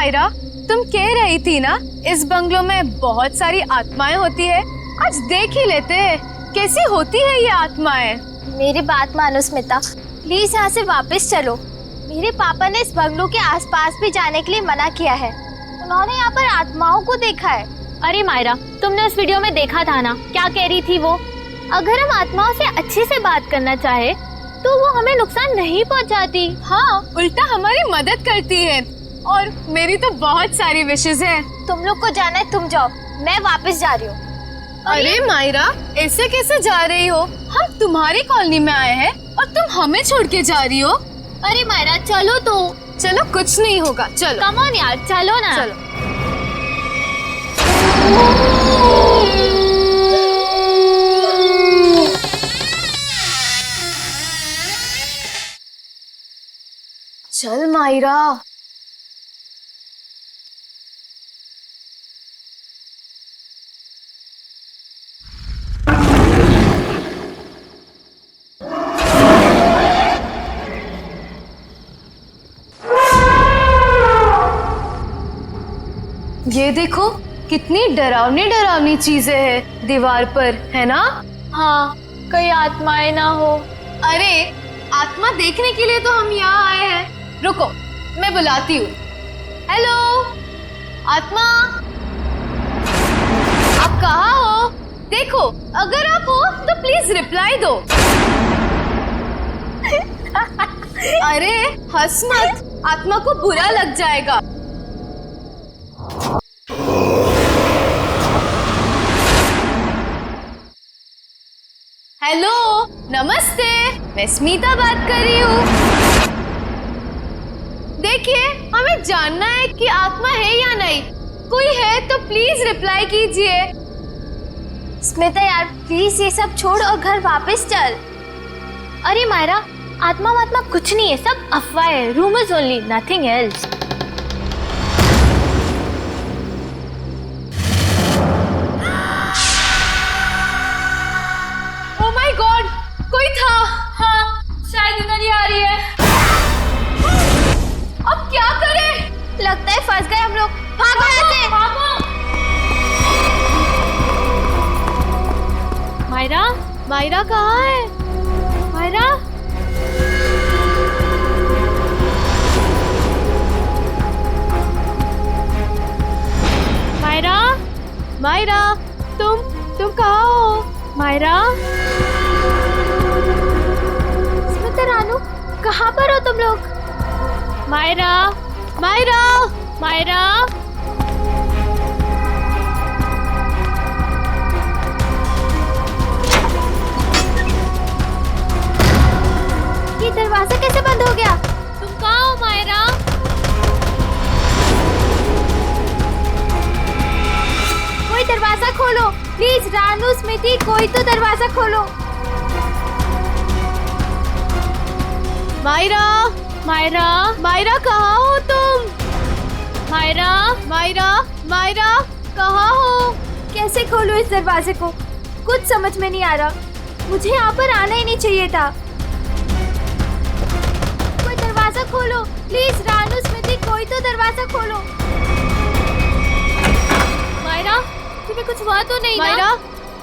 मायरा, तुम कह रही थी ना इस बंगलों में बहुत सारी आत्माएं होती है। आज देख ही लेते हैं कैसी होती है ये आत्माएं। मेरी बात मानो स्मिता, प्लीज यहाँ से वापस चलो। मेरे पापा ने इस बंगलों के आसपास भी जाने के लिए मना किया है। उन्होंने यहाँ पर आत्माओं को देखा है। अरे मायरा, तुमने उस वीडियो में देखा था ना, क्या कह रही थी वो? अगर हम आत्माओं से अच्छे से बात करना चाहे तो वो हमें नुकसान नहीं पहुंचाती। हाँ, उल्टा हमारी मदद करती है। और मेरी तो बहुत सारी विशेष है। तुम लोग को जाना है, तुम जाओ, मैं वापस जा रही हूँ। अरे मायरा, ऐसे कैसे जा रही हो? हम तुम्हारी कॉलोनी में आए हैं और तुम हमें छोड़ के जा रही हो। अरे मायरा चलो तो। चलो, कुछ नहीं होगा, चलो। कम ऑन यार, चलो ना। चलो। चल मायरा। ये देखो कितनी डरावनी डरावनी चीजें हैं दीवार पर, है ना? हाँ, कहीं आत्माएं ना हो। अरे, आत्मा देखने के लिए तो हम यहाँ आए हैं। रुको, मैं बुलाती हूँ। हेलो आत्मा, आप कहाँ हो? देखो, अगर आप हो तो प्लीज रिप्लाई दो। अरे हंस मत, आत्मा को बुरा लग जाएगा। हेलो, नमस्ते, मैं स्मिता बात कर रही हूँ। देखिए, हमें जानना है कि आत्मा है या नहीं। कोई है तो प्लीज रिप्लाई कीजिए। स्मिता यार, प्लीज ये सब छोड़ और घर वापस चल। अरे मायरा, आत्मा वात्मा कुछ नहीं है, सब अफवाह है, rumours only, nothing else. Oh my God, कोई था। हाँ, शायद इधर ही आ रही है। अब क्या करें? लगता है फंस गए हम लोग। भागो यहाँ से। मायरा, मायरा कहाँ है? मायरा, मायरा, मायरा, तुम कहाँ हो? मायरा, स्मिता रानू, कहाँ पर हो तुम लोग? मायरा, मायरा, मायरा, ये दरवाजा कैसे बंद हो गया? तुम कहाँ हो मायरा? कोई दरवाजा खोलो प्लीज। रानू, स्मिति, कोई तो दरवाजा खोलो। मायरा, मायरा, मायरा कहाँ हो तुम? मायरा, मायरा, मायरा कहाँ हो? कैसे खोलूं इस दरवाजे को? कुछ समझ में नहीं आ रहा। मुझे यहाँ पर आना ही नहीं चाहिए था। कोई दरवाजा खोलो प्लीज। रानू, स्मिति, कोई तो दरवाजा खोलो। मायरा, तुम्हें कुछ हुआ तो नहीं मायरा, ना?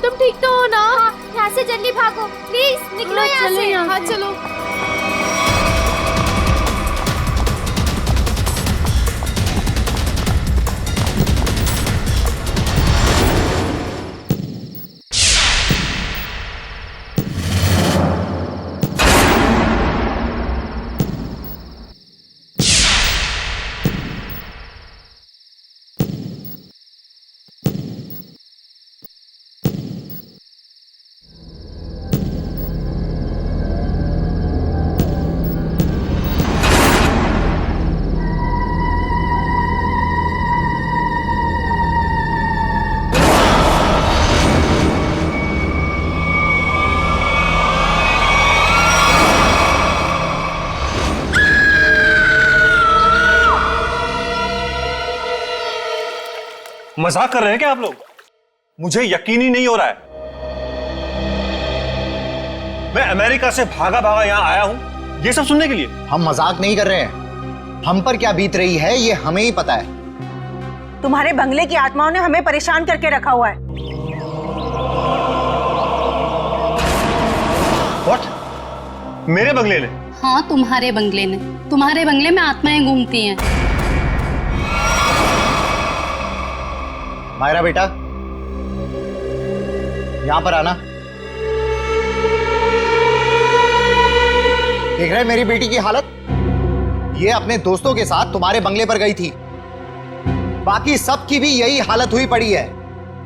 तुम ठीक तो हो ना? हाँ, यहाँ से जल्दी भागो प्लीज, निकलो यहाँ से। हाँ चलो। मजाक कर रहे हैं क्या आप लोग? मुझे यकीन ही नहीं हो रहा है। मैं अमेरिका से भागा भागा यहां आया हूं ये सब सुनने के लिए। हम मजाक नहीं कर रहे हैं। हम पर क्या बीत रही है ये हमें ही पता है। तुम्हारे बंगले की आत्माओं ने हमें परेशान करके रखा हुआ है। What? मेरे बंगले ने? हाँ, तुम्हारे बंगले ने। तुम्हारे बंगले में आत्माएं घूमती हैं। मायरा बेटा, यहां पर आना। देख रहे हैं मेरी बेटी की हालत? ये अपने दोस्तों के साथ तुम्हारे बंगले पर गई थी। बाकी सबकी भी यही हालत हुई पड़ी है।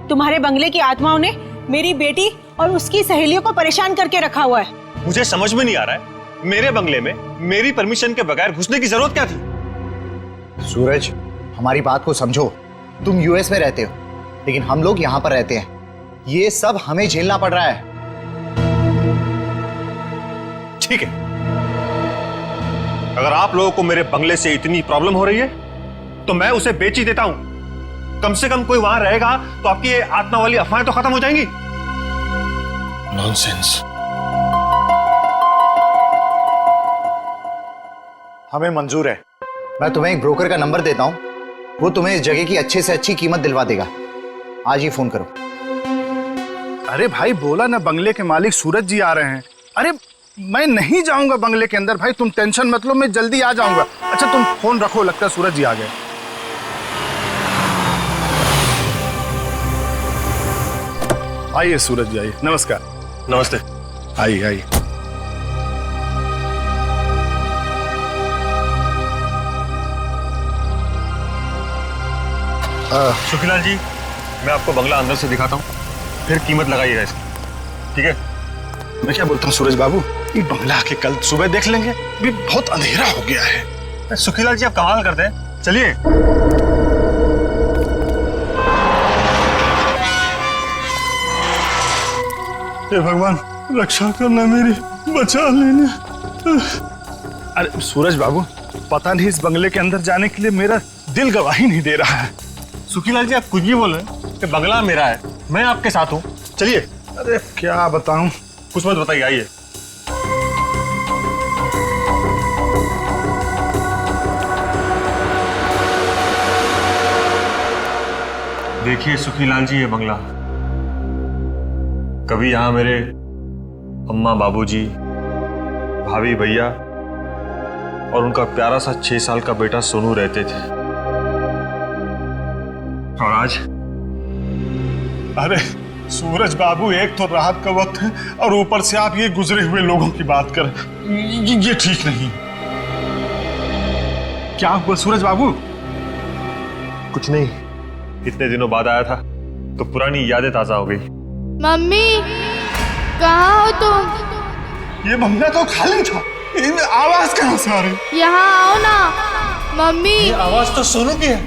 तुम्हारे बंगले की आत्माओं ने मेरी बेटी और उसकी सहेलियों को परेशान करके रखा हुआ है। मुझे समझ में नहीं आ रहा है, मेरे बंगले में मेरी परमिशन के बगैर घुसने की जरूरत क्या थी? सूरज, हमारी बात को समझो। तुम यूएस में रहते हो, लेकिन हम लोग यहां पर रहते हैं। ये सब हमें झेलना पड़ रहा है। ठीक है, अगर आप लोगों को मेरे बंगले से इतनी प्रॉब्लम हो रही है तो मैं उसे बेच ही देता हूं। कम से कम कोई वहां रहेगा तो आपकी ये आत्मा वाली अफवाहें तो खत्म हो जाएंगी। नॉनसेंस। हमें मंजूर है। मैं तुम्हें एक ब्रोकर का नंबर देता हूं, वो तुम्हें इस जगह की अच्छे से अच्छी कीमत दिलवा देगा। आज ही फोन करो। अरे भाई, बोला ना बंगले के मालिक सूरज जी आ रहे हैं। अरे मैं नहीं जाऊंगा बंगले के अंदर भाई, तुम टेंशन मत लो, मैं जल्दी आ जाऊंगा। अच्छा तुम फोन रखो, लगता है सूरज जी आ गए। आइए सूरज जी, आइए। नमस्कार। नमस्ते। आइए आइए। सुखीलाल जी, मैं आपको बंगला अंदर से दिखाता हूँ, फिर कीमत लगाइएगा इसकी, ठीक है? मैं क्या बोलता हूँ सूरज बाबू, ये बंगला आके कल सुबह देख लेंगे, अभी बहुत अंधेरा हो गया है। सुखीलाल जी, आप कमाल करते हैं, चलिए। हे भगवान, रक्षा करना मेरी, बचा लेना। अरे सूरज बाबू, पता नहीं इस बंगले के अंदर जाने के लिए मेरा दिल गवाही नहीं दे रहा है। सुखीलाल जी, आप कुछ भी बोल रहे हैं कि बंगला मेरा है, मैं आपके साथ हूँ, चलिए। अरे क्या बताऊं, कुछ मत बताइए, आइए। देखिए सुखीलाल जी, ये बंगला, कभी यहां मेरे अम्मा, बाबूजी, भाभी, भैया और उनका प्यारा सा 6 साल का बेटा सोनू रहते थे। और आज? अरे सूरज बाबू, एक तो रात का वक्त है और ऊपर से आप ये गुजरे हुए लोगों की बात कर, ये ठीक नहीं। क्या हुआ सूरज बाबू? कुछ नहीं, इतने दिनों बाद आया था तो पुरानी यादें ताजा हो गई। मम्मी, कहाँ हो तुम? ये बंगला तो खाली था, इनमें आवाज कहाँ से आ रही? यहाँ आओ ना। मम्मी, ये आवाज तो सोनू की है।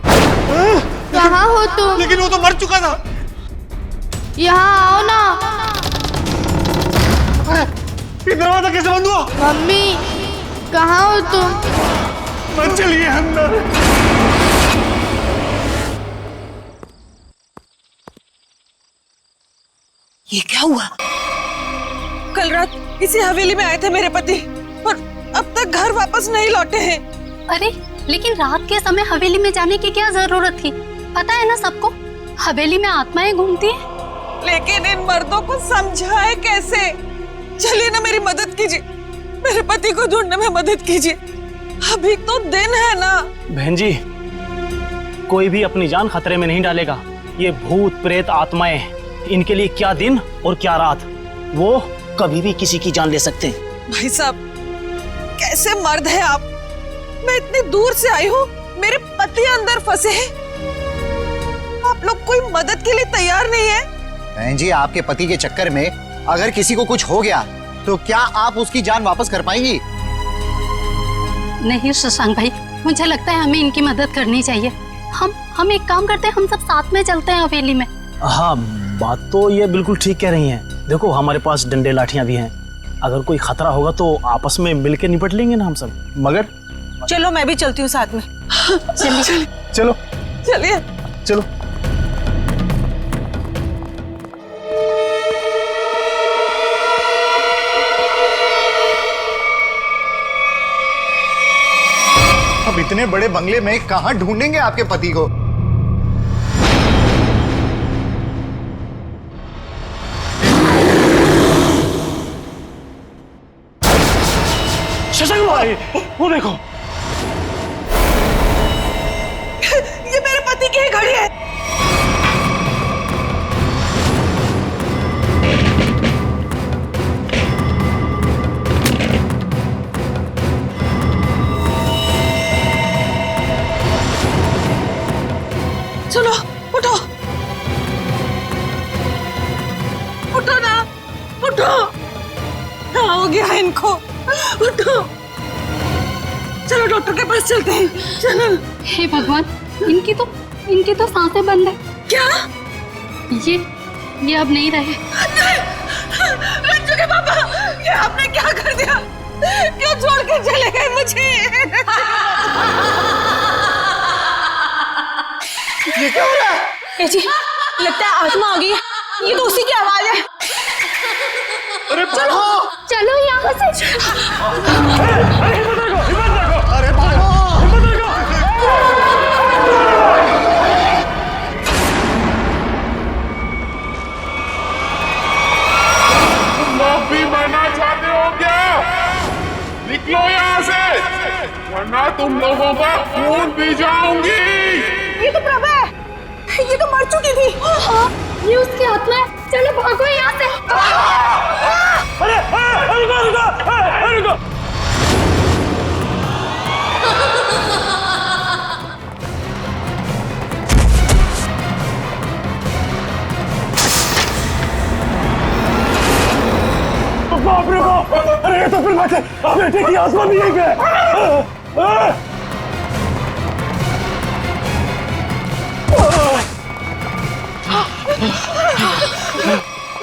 कहाँ हो तुम? लेकिन वो तो मर चुका था। यहाँ आओ ना। ये दरवाजा कैसे बंद हुआ? मम्मी, कहाँ हो तुम? मत चलिए अंदर। ये क्या हुआ? कल रात इसी हवेली में आए थे मेरे पति और अब तक घर वापस नहीं लौटे हैं। अरे लेकिन रात के समय हवेली में जाने की क्या जरूरत थी? पता है ना सबको, हवेली में आत्माएं घूमती हैं। लेकिन इन मर्दों को समझाए कैसे? चलिए ना, मेरी मदद कीजिए, मेरे पति को ढूंढने में मदद कीजिए। अभी तो दिन है ना। बहन जी, कोई भी अपनी जान खतरे में नहीं डालेगा। ये भूत प्रेत आत्माएं, इनके लिए क्या दिन और क्या रात, वो कभी भी किसी की जान ले सकते हैं। भाई साहब, कैसे मर्द है आप? मैं इतनी दूर से आई हूँ, मेरे पति अंदर फंसे हैं, आप लोग कोई मदद के लिए तैयार नहीं है? बहन जी, आपके पति के चक्कर में अगर किसी को कुछ हो गया तो क्या आप उसकी जान वापस कर पाएंगी? नहीं शशांक भाई, मुझे लगता है हमें इनकी मदद करनी चाहिए। हम एक काम करते हैं, हम सब साथ में चलते हैं हवेली में। हाँ, बात तो ये बिल्कुल ठीक कह रही हैं। देखो हमारे पास डंडे लाठियां भी हैं, अगर कोई खतरा होगा तो आपस में मिलकर निपट लेंगे ना हम सब। मगर चलो, मैं भी चलती हूँ साथ में। चलिए चलो चलिए चलो। अब इतने बड़े बंगले में कहां ढूंढेंगे आपके पति को? शशांक भाई, वो देखो। ये मेरे पति की ही घड़ी है। चलो उठो, उठो ना, उठो। क्या हो गया है इनको? उठो, चलो डॉक्टर के पास चलते हैं। चलो। हे भगवान, इनकी तो सांसें बंद है। क्या? ये अब नहीं रहे। रंजू के पापा, ये आपने क्या कर दिया? क्यों छोड़ के चले गए मुझे? ये क्या हो रहा है? ए जी, लगता है आत्मा आ गई है। ये तो उसी की आवाज है। अरे चलो चलो यहाँ से। अरे भागो! माफी मांगना चाहते हो क्या? निकलो यहाँ से, वरना तुम लोगों का खून पी जाऊंगी। ये तो प्रभा है, ये तो मर चुकी थी। ये उसकी आत्मा है। चलो भागो यहाँ से। रुको। बाप रे बाप! अरे ये तो फिर बेटे की आत्मा भी यहीं पे।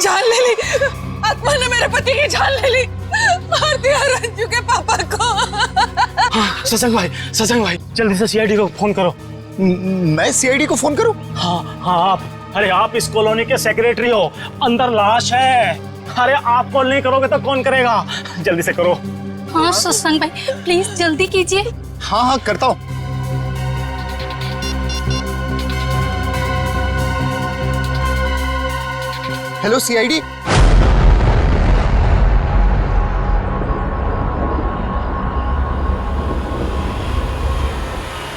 जान ले ली, आत्मा ने मेरे पति की जान ले ली। मार दिया रंजू के पापा को। शशांक भाई, जल्दी से सीआईडी को फोन करो। मैं सीआईडी को फोन करूं? हाँ आप। अरे आप इस कॉलोनी के सेक्रेटरी हो, अंदर लाश है। अरे आप कॉल नहीं करोगे तो कौन करेगा? जल्दी से करो। हाँ शशांक भाई, प्लीज जल्दी कीजिए। हाँ करता हूं। Hello CID.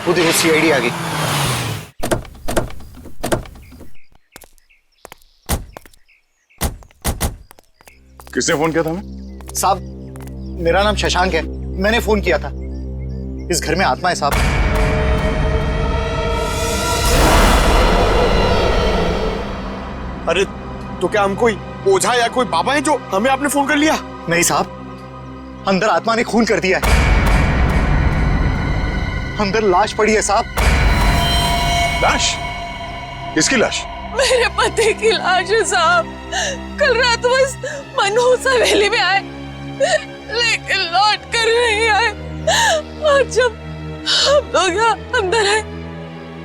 वो देखो सीआईडी आ गई। किसने फोन किया था हमें? साहब, मेरा नाम शशांक है। मैंने फोन किया था। इस घर में आत्मा है साहब। अरे तो क्या हम कोई ओझा या कोई बाबा है जो हमें आपने फोन कर लिया? नहीं साहब, अंदर आत्मा ने खून कर दिया है। अंदर लाश पड़ी है साहब। लाश? किसकी लाश? मेरे पति की लाश है साहब। कल रात बस मनहूस हवेली में आए, लेकिन लौट कर नहीं आए। और जब हम लोग यहाँ अंदर आए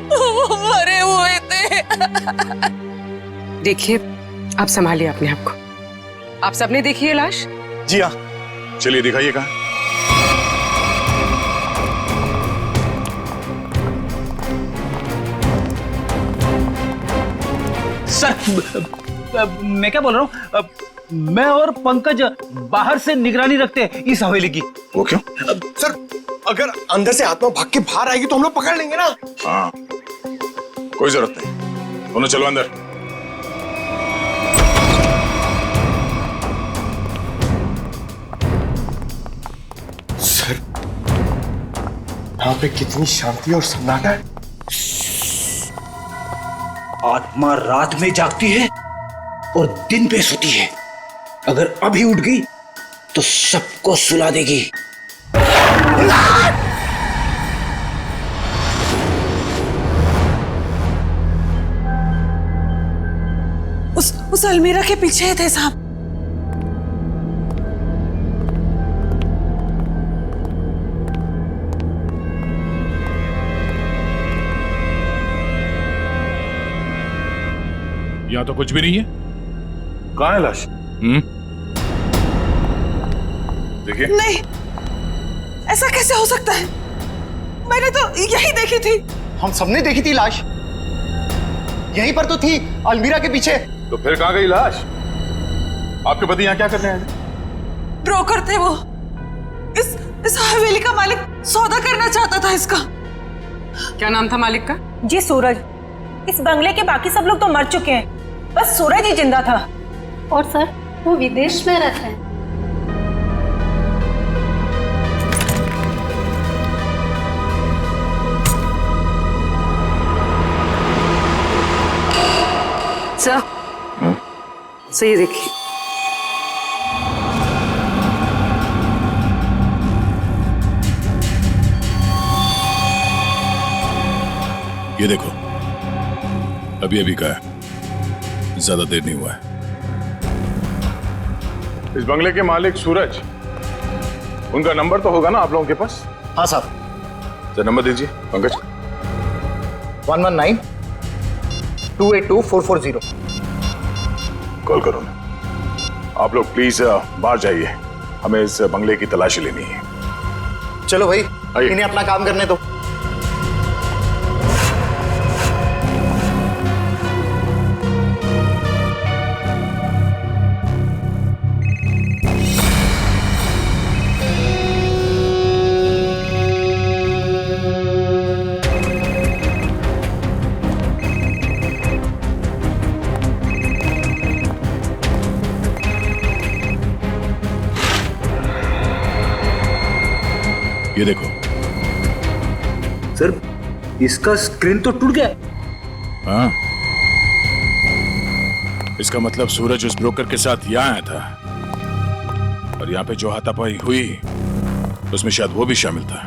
तो वो मरे हुए थे। देखिए, आप संभालिए अपने आप को। आप सबने देखी है लाश? जी हाँ। चलिए दिखाइए कहाँ। सर, मैं क्या बोल रहा हूँ, मैं और पंकज बाहर से निगरानी रखते हैं इस हवेली की। वो क्यों? सर, अगर अंदर से आत्मा भाग के बाहर आएगी तो हम लोग पकड़ लेंगे ना। हाँ, कोई जरूरत नहीं। दोनों चलो अंदर। सर, यहाँ पे कितनी शांति और सन्नाटा है। आत्मा रात में जागती है और दिन पे सोती है। अगर अभी उठ गई तो सबको सुला देगी। उस अलमीरा के पीछे थे साहब। यहाँ तो कुछ भी नहीं है। कहाँ है लाश? देखिए। नहीं, ऐसा कैसे हो सकता है? मैंने तो यही देखी थी। हम सबने देखी थी लाश, यहीं पर तो थी, अलमीरा के पीछे। तो फिर कहाँ गई लाश? आपके पति यहाँ क्या कर रहे हैं? ब्रोकर थे वो। इस हवेली का मालिक सौदा करना चाहता था इसका। क्या नाम था मालिक का? जी सूरज। इस बंगले के बाकी सब लोग तो मर चुके हैं, बस सूरज ही जिंदा था। और सर वो विदेश में रहते हैं। सर ये देखिए। ये देखो, अभी अभी का है, ज्यादा देर नहीं हुआ है। इस बंगले के मालिक सूरज, उनका नंबर तो होगा ना आप लोगों के पास? हाँ साहब। सर नंबर दीजिए पंकज। 119-282-440। कॉल करो ना। आप लोग प्लीज बाहर जाइए, हमें इस बंगले की तलाशी लेनी है। चलो भाई, आइए। इन्हें अपना काम करने दो। ये देखो सर, इसका स्क्रीन तो टूट गया। हाँ, इसका मतलब सूरज उस ब्रोकर के साथ यहाँ आया था और यहाँ पे जो हाथापाई हुई उसमें शायद वो भी शामिल था।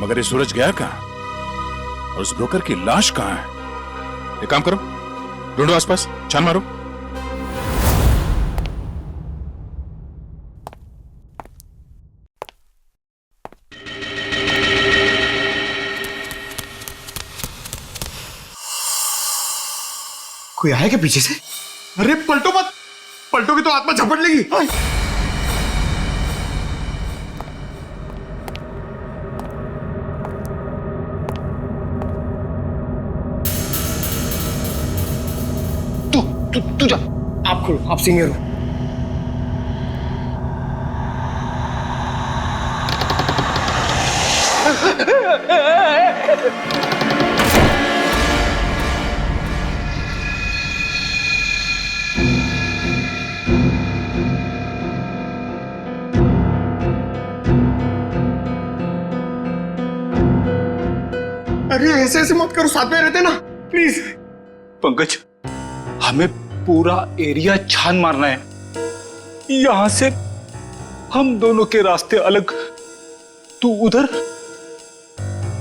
मगर ये सूरज गया कहाँ और उस ब्रोकर की लाश कहाँ है? एक काम करो, ढूंढो आसपास, छान मारो। कोई आया क्या पीछे से? अरे पलटो मत, पलटोगी तो आत्मा झपट लेगी। तू जा, आप खोलो, आप सीनियर हो। अरे ऐसे मत करो, साथ में रहते ना प्लीज। पंकज, हमें पूरा एरिया छान मारना है। यहां से हम दोनों के रास्ते अलग, तू उधर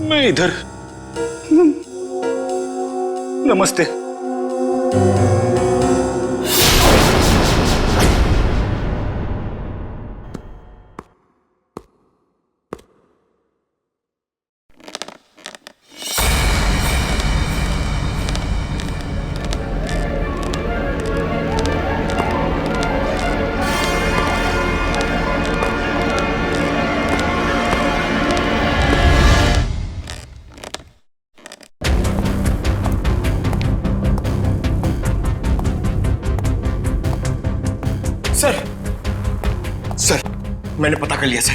मैं इधर। नमस्ते। सर, मैंने पता कर लिया सर।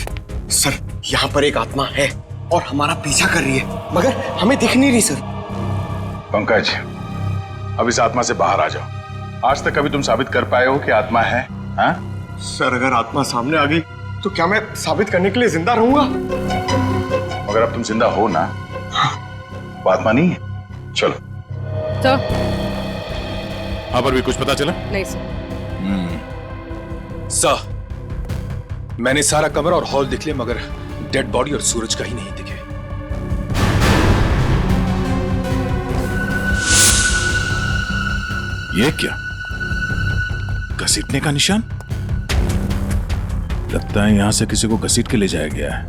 सर, यहाँ पर एक आत्मा है और हमारा पीछा कर रही है, मगर हमें दिख नहीं रही सर। पंकज, अब इस आत्मा से बाहर आ जाओ। आज तक कभी तुम साबित कर पाए हो कि आत्मा है? हाँ? सर, अगर आत्मा सामने आ गई तो क्या मैं साबित करने के लिए जिंदा रहूंगा? मगर अब तुम जिंदा हो ना, वो आत्मा नहीं है। चलो। तो यहाँ पर भी कुछ पता चला? नहीं सर। सर, मैंने सारा कमरा और हॉल देख लिया, मगर डेड बॉडी और सूरज का ही नहीं दिखे। ये क्या? घसीटने का निशान? लगता है यहां से किसी को घसीट के ले जाया गया है।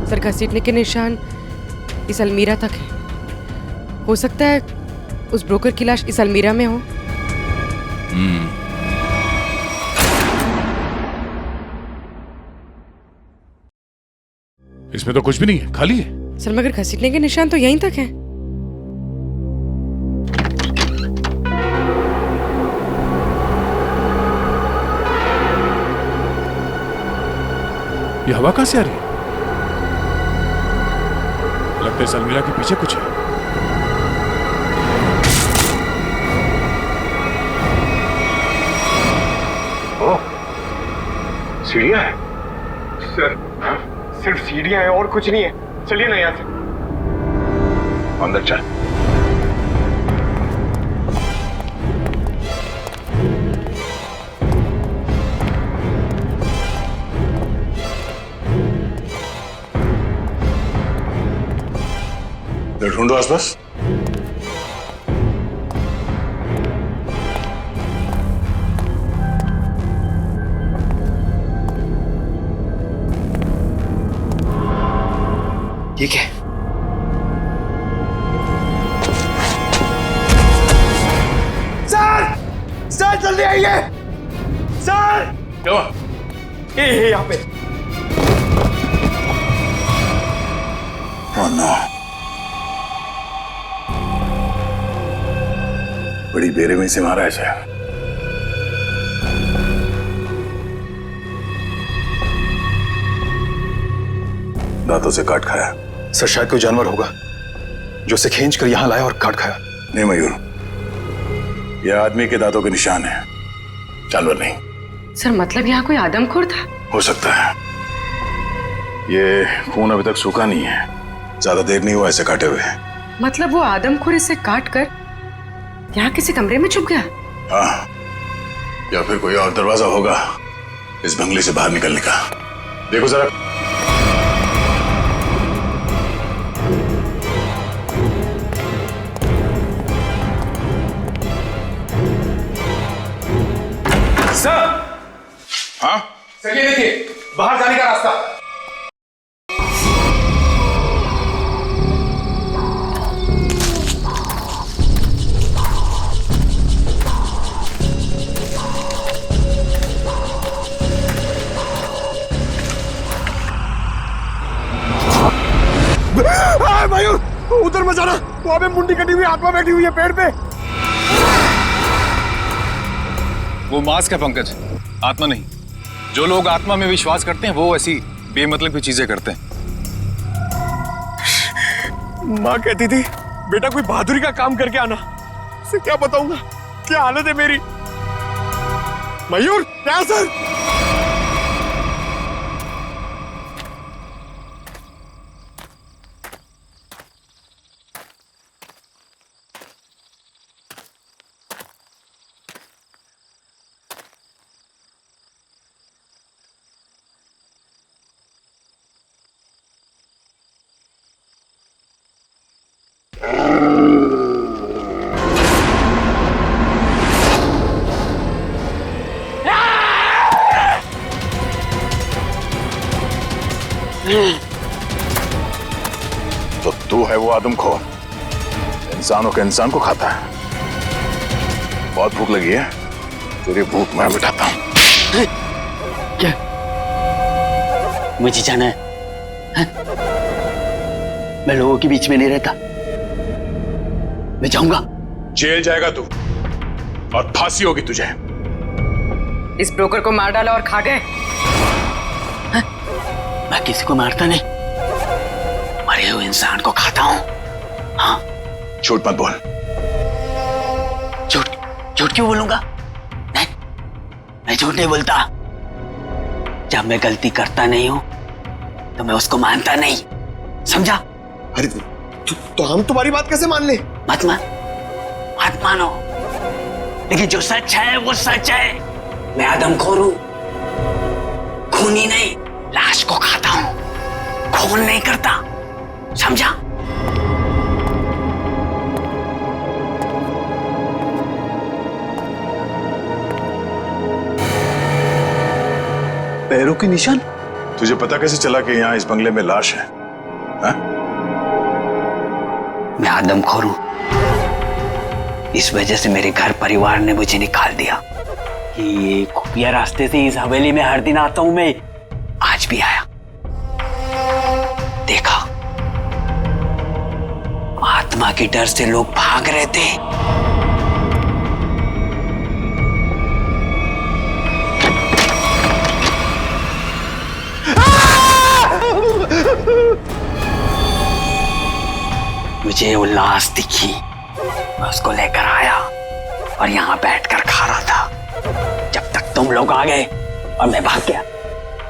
सर, घसीटने के निशान इस अलमीरा तक है। हो सकता है उस ब्रोकर की लाश इस अलमीरा में हो। इसमें तो कुछ भी नहीं है, खाली है। सर मगर घसीटने के निशान तो यहीं तक हैं। ये हवा कहां से आ रही है? लगता है सलमीरा के पीछे कुछ है। सीढ़ियां है सर, सिर्फ सीढ़ियां हैं और कुछ नहीं है। चलिए ना यहाँ से। अंदर चल। ढूंढो आसपास। ठीक है। सर, सर जल्दी आइए। सर, क्या? ये यहाँ पे। Oh no. बड़ी बेरहमी से मारा है शायद। दांतों से काट खाया। सर शायद कोई जानवर होगा जो उसे खींच कर यहां लाया और काट खाया। नहीं मयूर, यह आदमी के दांतों के निशान है, जानवर नहीं। सर मतलब यहाँ कोई आदमखोर था? हो सकता है। ये खून अभी तक सूखा नहीं है, ज्यादा देर नहीं हुआ ऐसे काटे हुए। मतलब वो आदमखोर इसे काट कर यहाँ किसी कमरे में छुप गया? हाँ, या फिर कोई और दरवाजा होगा इस बंगले से बाहर निकलने का। देखो जरा। सर, हाँ सर ये देखिए, बाहर जाने का रास्ता। मयूर, उधर मत जाना, वहां पे मुंडी कटी हुई आत्मा बैठी हुई है पेड़ पे। वो मास्क है पंकज, आत्मा नहीं। जो लोग आत्मा में विश्वास करते हैं वो ऐसी बेमतलब की चीजें करते हैं। माँ कहती थी बेटा कोई बहादुरी का काम करके आना। इसे क्या बताऊंगा क्या हालत है मेरी। मयूर, क्या सर? तो तू है वो आदमखोर, इंसानों के इंसान को खाता है। बहुत भूख लगी है, तेरी भूख मैं मिटाता हूं। क्या मुझे जाना है? मैं लोगों के बीच में नहीं रहता, मैं जाऊंगा। जेल जाएगा तू और फांसी होगी तुझे। इस ब्रोकर को मार डाला और खा गए। मैं किसी को मारता नहीं, मरे हुए इंसान को खाता हूं। हाँ, झूठ मत बोल। झूठ क्यों बोलूंगा? नहीं, मैं झूठ नहीं बोलता। जब मैं गलती करता नहीं हूं तो मैं उसको मानता नहीं, समझा? अरे तो हम तुम्हारी बात कैसे मान ले? मत मानो, लेकिन जो सच है वो सच है। मैं आदमखोर हूं, खूनी नहीं, लाश को खाता हूं, खून नहीं करता, समझा? पैरों के निशान? तुझे पता कैसे चला कि यहाँ इस बंगले में लाश है? हा? मैं आदमखोर हूं, इस वजह से मेरे घर परिवार ने मुझे निकाल दिया। ये खुफिया रास्ते से इस हवेली में हर दिन आता हूं मैं, आज भी आया। आत्मा के डर से लोग भाग रहे थे। मुझे वो लाश दिखी, मैं उसको लेकर आया और यहाँ बैठकर खा रहा था जब तक तुम लोग आ गए और मैं भाग गया।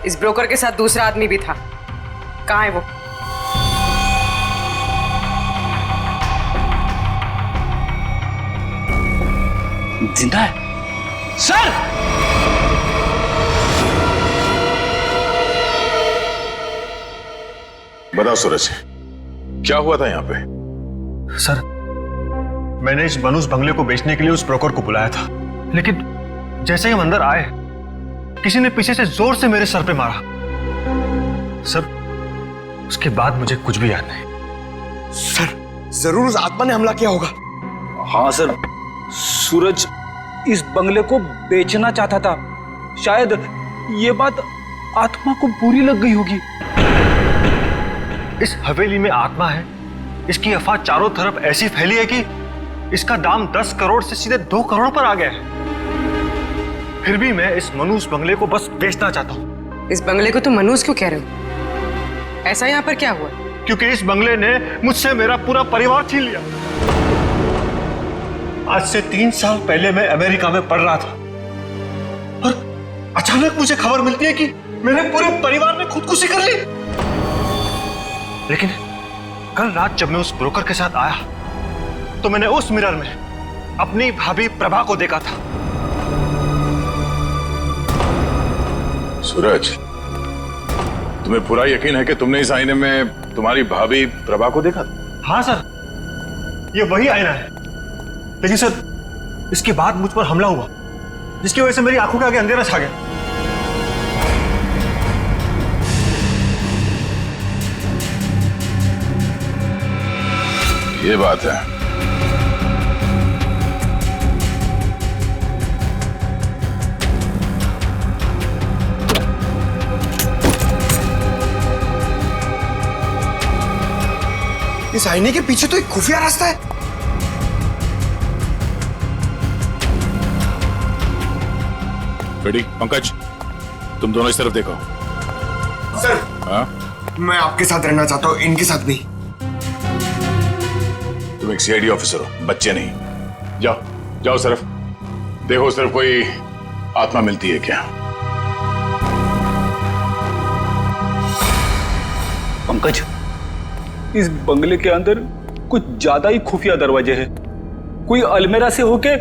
इस ब्रोकर के साथ दूसरा आदमी भी था, कहाँ है वो? जिंदा है सर। बताओ सूरज, क्या हुआ था यहाँ पे? सर, मैंने इस बनूस बंगले को बेचने के लिए उस ब्रोकर को बुलाया था, लेकिन जैसे ही हम अंदर आए किसी ने पीछे से जोर से मेरे सर पे मारा। सर, उसके बाद मुझे कुछ भी याद नहीं। सर, जरूर उस आत्मा ने हमला किया होगा। हाँ सर, सूरज इस बंगले को बेचना चाहता था। शायद ये बात आत्मा को बुरी लग गई होगी। इस हवेली में आत्मा है, इसकी अफवाह चारों तरफ ऐसी फैली है कि इसका दाम 10 करोड़ से सीधे 2 करोड़ पर आ गया है। फिर भी मैं इस मनूस बंगले को बस बेचना चाहता हूँ। इस बंगले को तुम मनूस क्यों कह रहे हो? ऐसा यहाँ पर क्या हुआ? क्योंकि इस बंगले ने मुझसे मेरा पूरा परिवार छीन लिया। आज से 3 साल पहले मैं अमेरिका में पढ़ रहा था और अचानक मुझे खबर मिलती है कि मेरे पूरे परिवार ने खुदकुशी कर ली। लेकिन कल रात जब मैं उस ब्रोकर के साथ आया तो मैंने उस मिरर में अपनी भाभी प्रभा को देखा था। सूरज, तुम्हें पूरा यकीन है कि तुमने इस आईने में तुम्हारी भाभी प्रभा को देखा? हाँ सर, ये वही आईना है। लेकिन सर, इसके बाद मुझ पर हमला हुआ जिसकी वजह से मेरी आंखों के आगे अंधेरा छा गया। ये बात है। इस आईने के पीछे तो एक खुफिया रास्ता है। रेडी? पंकज, तुम दोनों इस तरफ देखो। सर, हाँ? मैं आपके साथ रहना चाहता हूँ, इनके साथ नहीं। तुम एक सीआईडी ऑफिसर हो, बच्चे नहीं। जाओ जाओ, सिर्फ देखो सिर्फ कोई आत्मा मिलती है क्या। पंकज, इस बंगले के अंदर कुछ ज्यादा ही खुफिया दरवाजे हैं। कोई अलमेरा से होके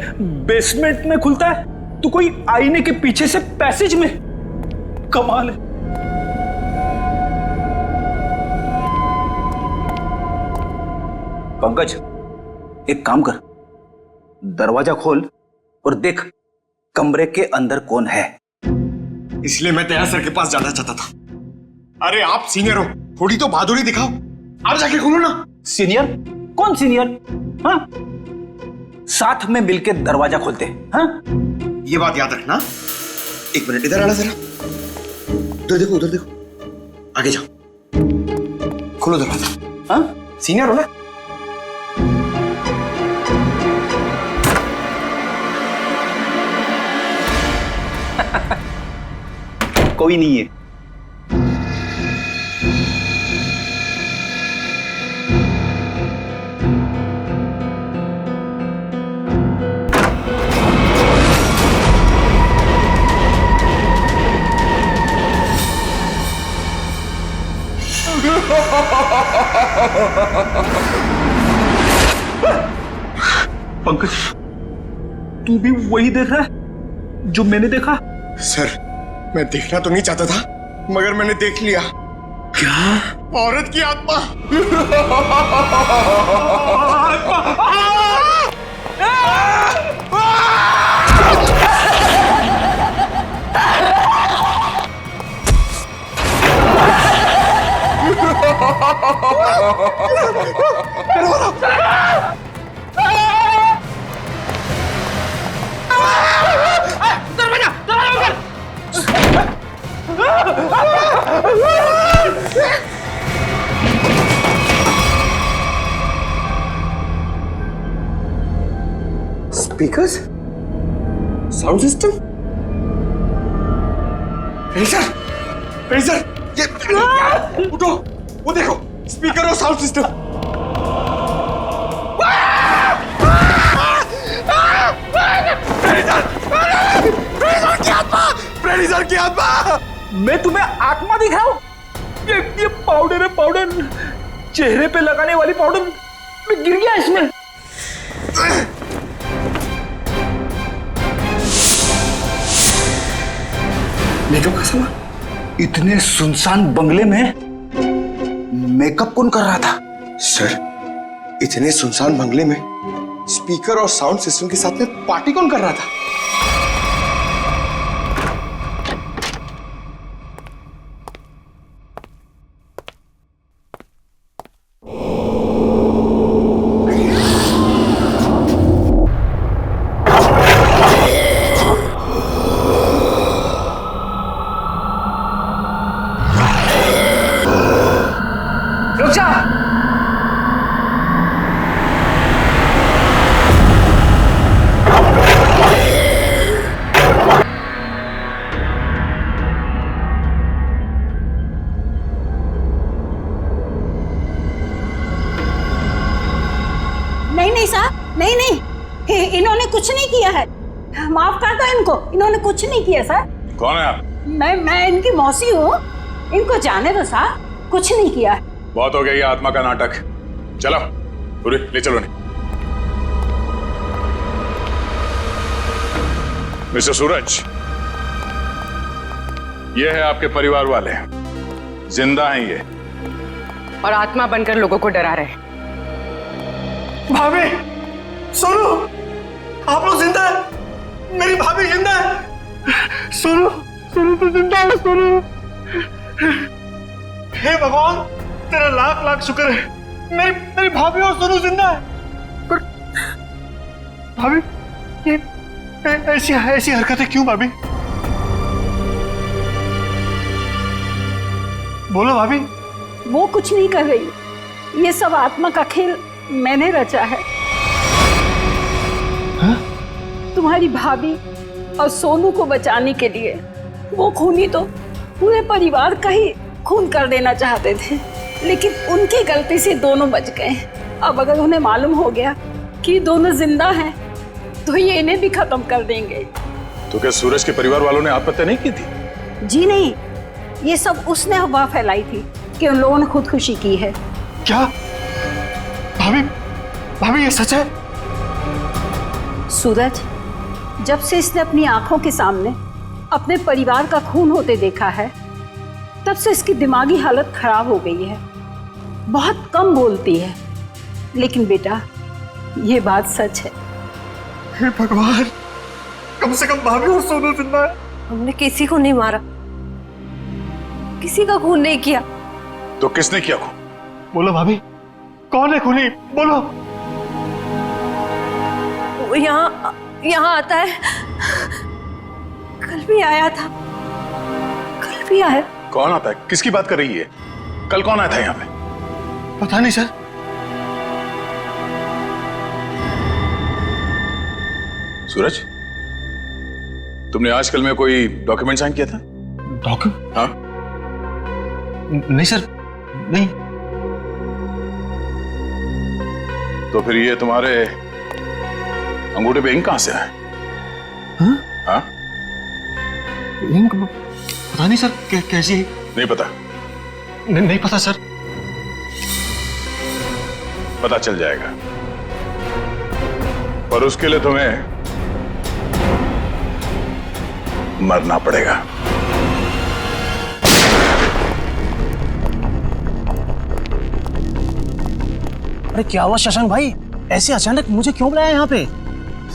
बेसमेंट में खुलता है तो कोई आईने के पीछे से पैसेज में। कमाल है। पंकज, एक काम कर, दरवाजा खोल और देख कमरे के अंदर कौन है। इसलिए मैं तेरा सर के पास जाना चाहता था। अरे आप सीनियर हो, थोड़ी तो बहादुरी दिखाओ। आप जाके खोलो ना। सीनियर? कौन सीनियर? हाँ, साथ में मिलकर दरवाजा खोलते। हाँ, ये बात याद रखना। एक मिनट इधर आना जरा। उधर देखो, उधर देखो, आगे जाओ, खोलो दरवाजा। हाँ, सीनियर हो ना। कोई नहीं है। पंकज, तू भी वही देख रहा है जो मैंने देखा? सर, मैं देखना तो नहीं चाहता था, मगर मैंने देख लिया। क्या? औरत की आत्मा। Speakers, sound system, freezer, freezer, ये उठो, वो देखो स्पीकर और साउंड सिस्टम। फ्रेडीजर की आत्मा! मैं तुम्हें आत्मा दिखाऊं? ये पाउडर है, पाउडर, चेहरे पे लगाने वाली पाउडर। मैं गिर गया इसमें। मेकअप का सामान? इतने सुनसान बंगले में मेकअप कौन कर रहा था? सर, इतने सुनसान बंगले में स्पीकर और साउंड सिस्टम के साथ में पार्टी कौन कर रहा था? नहीं साहब, नहीं, इन्होंने कुछ नहीं किया है। माफ कर दो इनको, इन्होंने कुछ नहीं किया सर। कौन है आप? मैं इनकी मौसी हूँ, इनको जाने दो साहब, कुछ नहीं किया है। बहुत हो गया ये आत्मा का नाटक। चलो पूरी ले चलो। नहीं मिस्टर सूरज, ये है आपके परिवार वाले, जिंदा हैं ये, और आत्मा बनकर लोगों को डरा रहे। भाभी, सोनू, आप लोग जिंदा है? मेरी भाभी जिंदा है? सोनू, सोनू तो जिंदा है, सोनू। हे भगवान, तेरा लाख लाख शुक्र है, मेरी भाभी और सोनू जिंदा है। पर भाभी, ये ऐसी हरकतें क्यों भाभी? बोलो भाभी। वो कुछ नहीं कर रही, ये सब आत्मा का खेल मैंने रचा है। हा? तुम्हारी भाभी और सोनू को बचाने के लिए वो खूनी तो पूरे परिवार का ही खून कर देना चाहते थे, लेकिन उनकी गलती से दोनों बच गए। अब अगर उन्हें मालूम हो गया कि दोनों जिंदा हैं, तो ये इन्हें भी खत्म कर देंगे। तो क्या सूरज के परिवार वालों ने आत्महत्या नहीं की थी? जी नहीं, ये सब उसने अफवाह फैलाई थी कि उन लोगों ने खुदकुशी की है। क्या भाभी ये सच है? सूरज, जब से इसने अपनी आंखों के सामने अपने परिवार का खून होते देखा है, तब से इसकी दिमागी हालत खराब हो गई है। बहुत कम बोलती है, लेकिन बेटा ये बात सच है। हे भगवान, कम से कम भाभी और सोनू जिंदा है। हमने किसी को नहीं मारा, किसी का खून नहीं किया। तो किसने किया खून? बोलो भाभी, कौन है खूनी? बोलो। वो यहाँ आता है, कल भी आया था, कल भी आया। कौन आता है? किसकी बात कर रही है? कल कौन आया था यहाँ पे? पता नहीं सर। सूरज, तुमने आजकल में कोई डॉक्यूमेंट साइन किया था? डॉक्यूमेंट? हाँ। नहीं सर, नहीं। तो फिर ये तुम्हारे अंगूठे पे इंक कहां से आया? हाँ? इंक पता नहीं सर, कैसी है? नहीं पता? नहीं पता सर। पता चल जाएगा, पर उसके लिए तुम्हें मरना पड़ेगा। अरे क्या हुआ शशांक भाई, ऐसे अचानक मुझे क्यों बुलाया यहाँ पे?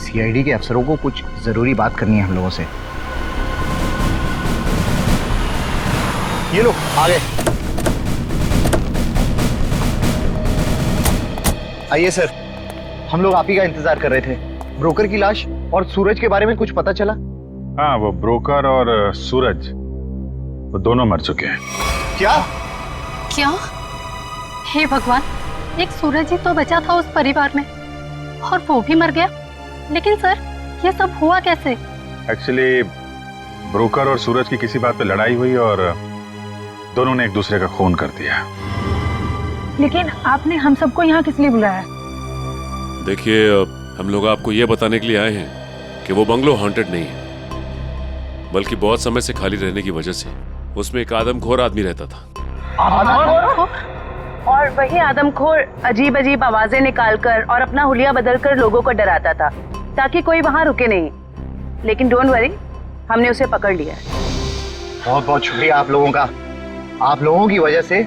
सीआईडी के अफसरों को कुछ जरूरी बात करनी है हम लोगों से। ये लो आ गए। आइए सर, हम लोग आप ही का इंतजार कर रहे थे। ब्रोकर की लाश और सूरज के बारे में कुछ पता चला? हाँ, वो ब्रोकर और सूरज वो दोनों मर चुके हैं। क्या? हे भगवान, एक सूरज ही तो बचा था उस परिवार में, और वो भी मर गया। लेकिन सर ये सब हुआ कैसे? एक्चुअली ब्रोकर और सूरज की किसी बात पे लड़ाई हुई और दोनों ने एक दूसरे का खून कर दिया। लेकिन आपने हम सबको यहाँ किस लिए बुलाया? देखिए, हम लोग आपको ये बताने के लिए आए हैं कि वो बंगलो हॉन्टेड नहीं है, बल्कि बहुत समय से खाली रहने की वजह से उसमें एक आदमखोर आदमी रहता था। और वही आदमखोर अजीब अजीब आवाजें निकालकर और अपना हुलिया बदलकर लोगों को डराता था ताकि कोई वहां रुके नहीं। लेकिन डोंट वरी, हमने उसे पकड़ लिया है। बहुत बहुत शुक्रिया आप लोगों का। आप लोगों की वजह से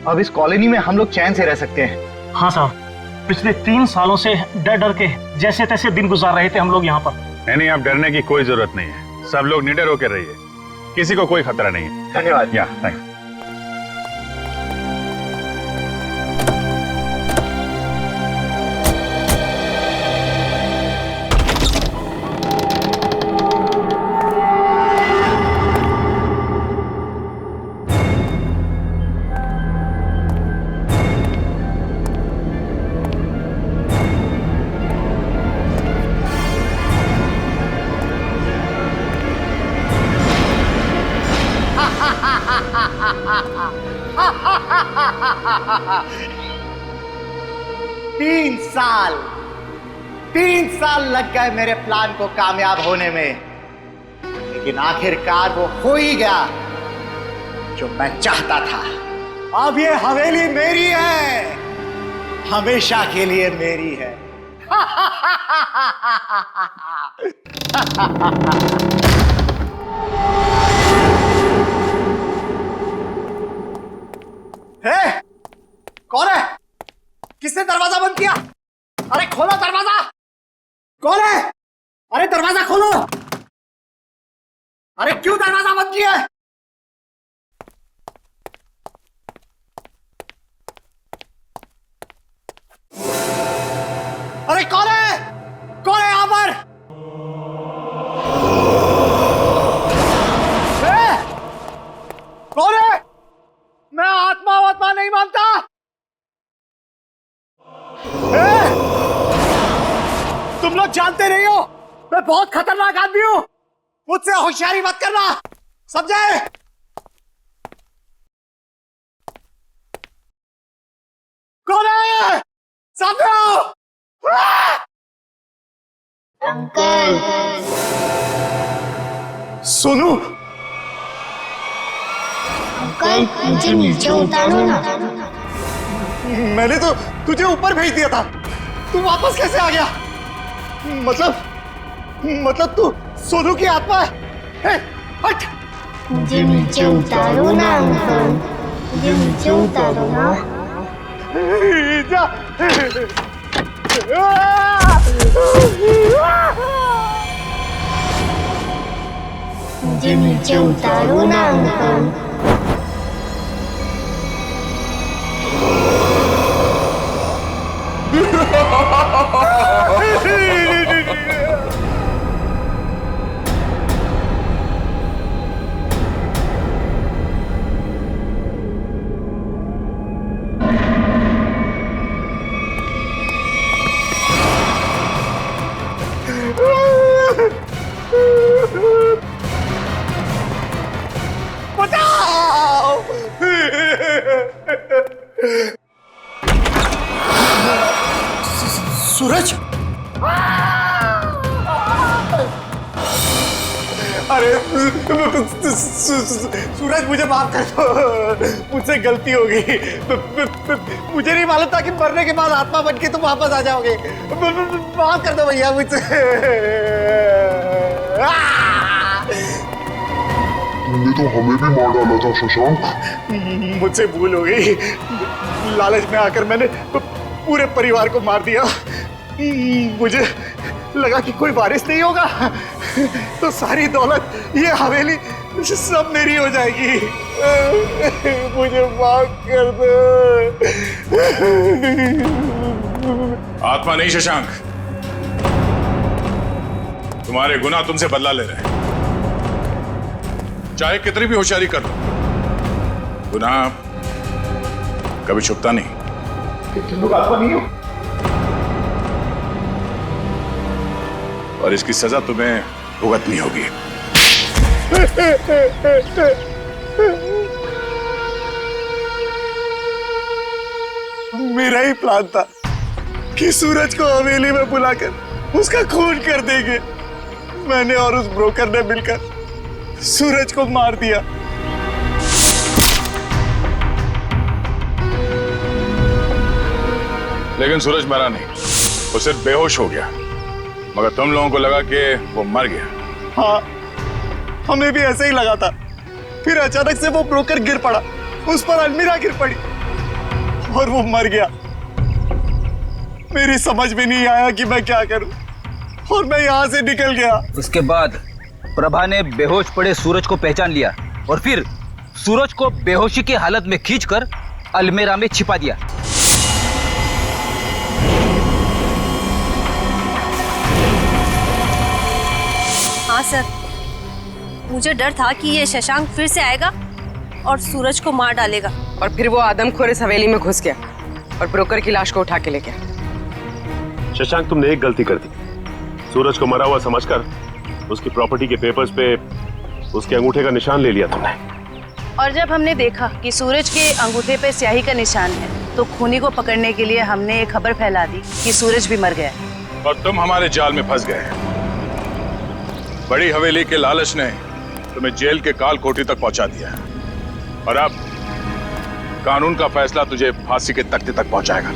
अब इस कॉलोनी में हम लोग चैन से रह सकते हैं। हाँ साहब, पिछले 3 सालों से डर डर के जैसे तैसे दिन गुजार रहे थे हम लोग यहाँ पर। नहीं, आप डरने की कोई जरूरत नहीं है। सब लोग निडर होकर रहिए, किसी को कोई खतरा नहीं है। धन्यवाद। या थैंक्स। तीन साल लग गए मेरे प्लान को कामयाब होने में, लेकिन आखिरकार वो हो ही गया जो मैं चाहता था। अब ये हवेली मेरी है, हमेशा के लिए मेरी है। कौन है? किसने दरवाजा बंद किया? अरे खोलो दरवाजा! कौन है? अरे दरवाजा खोलो! अरे क्यों दरवाजा बंद किया है? अरे कौन है? कौन है यहां पर? कौन है? मैं आत्मा नहीं मानता। तुम लोग जानते नहीं हो मैं बहुत खतरनाक आदमी हूं। मुझसे होशियारी मत करना, समझे? कौन है? सामने आओ। अंकल। सोनू, अंकल मुझे नीचे उतारो ना। मैंने तो तुझे ऊपर भेज दिया था, तू वापस कैसे आ गया? मतलब तू सोनू की आत्मा है? हट! मुझे नीचे उतारो ना अंकल, मुझे नीचे उतारो ना। जा। मुझे नीचे उतारो ना अंकल। सूरज! अरे सूरज, मुझे माफ कर दो, मुझसे गलती हो गई। मुझे नहीं मालूम था कि मरने के बाद आत्मा बन के तुम वापस आ जाओगे। माफ कर दो भैया मुझसे। तुमने तो हमें भी मार डाला था शशांक। मुझसे भूल हो गई, लालच में आकर मैंने पूरे परिवार को मार दिया। मुझे लगा कि कोई वारिस नहीं होगा तो सारी दौलत, ये हवेली सब मेरी हो जाएगी। मुझे माफ कर दो। आत्मा नहीं शशांक, तुम्हारे गुनाह तुमसे बदला ले रहे हैं। चाहे कितनी भी होशियारी कर लो, गुनाह कभी छुपता नहीं। तुम लोग आत्मा नहीं हो? और इसकी सजा तुम्हें भुगतनी होगी। मेरा ही प्लान था कि सूरज को हवेली में बुलाकर उसका खून कर देंगे। मैंने और उस ब्रोकर ने मिलकर सूरज को मार दिया। लेकिन सूरज मरा नहीं, वो सिर्फ बेहोश हो गया। मगर तुम लोगों को लगा कि वो मर गया। हाँ, हमें भी ऐसे ही लगा था। फिर अचानक से वो ब्रोकर गिर पड़ा, उस पर अलमीरा गिर पड़ी और वो मर गया। मेरी समझ में नहीं आया कि मैं क्या करूं और मैं यहां से निकल गया। उसके बाद प्रभा ने बेहोश पड़े सूरज को पहचान लिया और फिर सूरज को बेहोशी की हालत में खींचकर अलमीरा में छिपा दिया। हाँ सर, मुझे डर था कि ये शशांक फिर से आएगा और सूरज को मार डालेगा। और फिर वो आदमखोर इस हवेली में घुस गया और ब्रोकर की लाश को उठा के ले गया। शशांक, तुमने एक गलती कर दी। सूरज को मरा हुआ समझकर उसकी प्रॉपर्टी के पेपर्स पे उसके अंगूठे का निशान ले लिया तुमने। और जब हमने देखा कि सूरज के अंगूठे पे स्याही का निशान है तो खूनी को पकड़ने के लिए हमने एक खबर फैला दी कि सूरज भी मर गया है। और तुम हमारे जाल में फंस गए। बड़ी हवेली के लालच ने तुम्हें जेल के काल कोठी तक पहुंचा दिया और अब कानून का फैसला तुझे फांसी के तख्ते तक पहुंचाएगा।